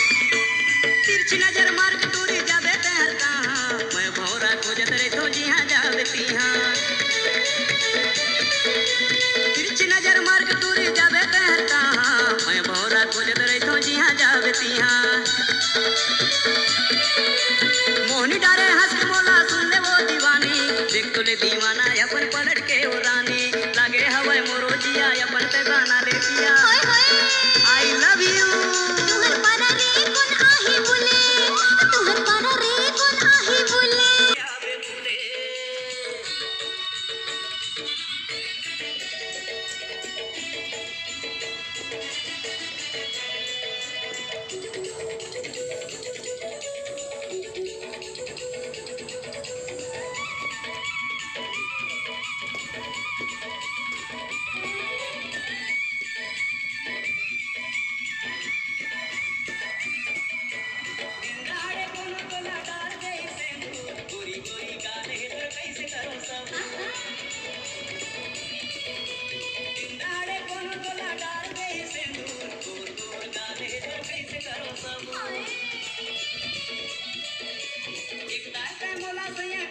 तिरछी नजर मार के टूरी जाबे तहर कहाँ मैं भौरा खोजत रे तो जिहाँ जाबे तिहाँ तिरछी नजर मार के टूरी जाबे तहर कहाँ मैं भौरा खोजत रे तो जिहाँ जाबे तिहाँ मोहनी डारे हंस के बोला सुन ले वो दीवानी देख तो ले दीवाना अपन पलट के वो रानी लागे हवे मोरो जिया अपन पे गाना ले पिया आई लव यू तुहर पारा रे कौन आही बोले तुहर पारा रे कौन आही बोले आवे बोले एक दाता मोला सैया